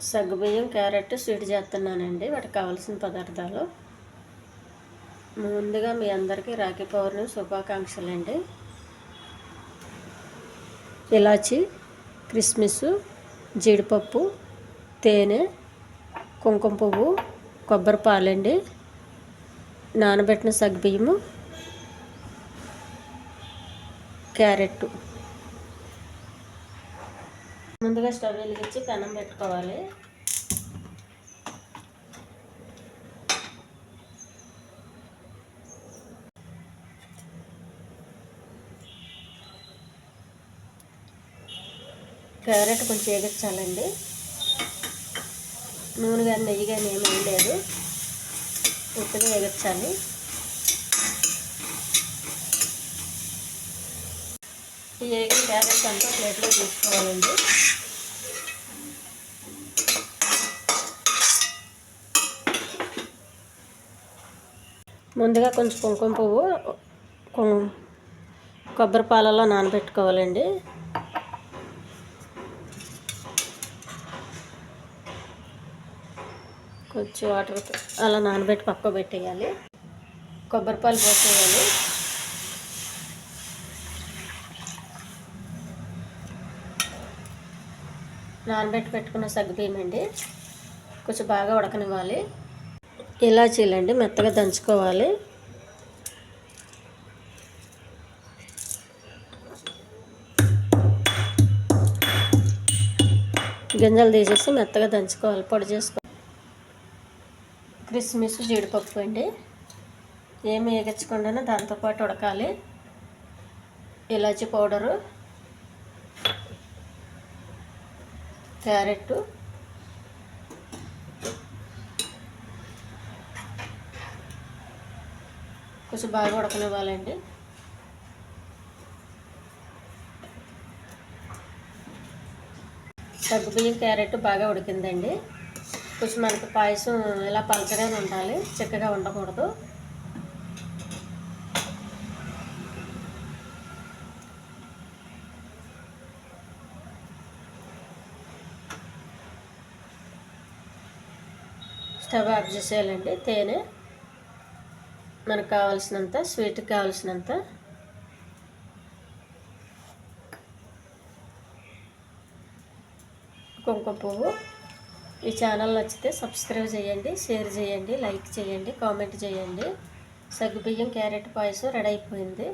సగ్గుబియ్యం carrot sweet చేస్తున్నానండి. వాటికి కావాల్సిన పదార్థాలు ముందుగా మీ అందరికీ రాఖీ పౌర్ణమి శుభాకాంక్షలండి. ఇలాచి, కిస్మిస్, జీడిపప్పు, తేనె, కుంకుమ పువ్వు, కొబ్బరి పాలండి, నానబెట్టిన సగ్గుబియ్యము, క్యారెట్. ముందుగా స్టవ్ వెలిగించి పెనం పెట్టుకోవాలి. క్యారెట్ కొంచెం వేగించాలండి. నూనె కానీ నెయ్యి కానీ ఏమి వేయలేదు, ఉప్పుగా వేగించాలి. ఈ వేగిన క్యారెట్ అంతా ప్లేట్లో తీసుకోవాలండి. ముందుగా కొంచెం కుంకుమ పువ్వు కొబ్బరి పాలలో నానబెట్టుకోవాలండి. కొంచెం వాటర్ అలా నానబెట్టి పక్క పెట్టేయాలి. కొబ్బరి పాలు పోసేయాలి. నానబెట్టి పెట్టుకున్న సగ్గుబియ్యం అండి కొంచెం బాగా ఉడకనివ్వాలి. ఇలాచీలండి మెత్తగా దంచుకోవాలి. గింజలు తీసేసి మెత్తగా దంచుకోవాలి, పొడి చేసుకోవాలి. కిస్మిస్, జీడిపప్పు అండి ఏమి వేగించకుండా దాంతోపాటు ఉడకాలి. ఇలాచీ పౌడరు, క్యారెట్, కొంచెం బాగా ఉడకనివ్వాలండి. సగ్గుబియ్యం క్యారెట్ బాగా ఉడికిందండి. కొంచెం మనకి పాయసం ఇలా పలచగానే ఉండాలి, చిక్కగా ఉండకూడదు. స్టవ్ ఆఫ్ చేసేయాలండి. తేనె మనకు కావాల్సినంత, స్వీట్కి కావాల్సినంత, కుంకుమ పువ్వు. ఈ ఛానల్ నచ్చితే సబ్స్క్రైబ్ చేయండి, షేర్ చేయండి, లైక్ చేయండి, కామెంట్ చేయండి. సగ్గుబియ్యం క్యారెట్ పాయసం రెడీ అయిపోయింది.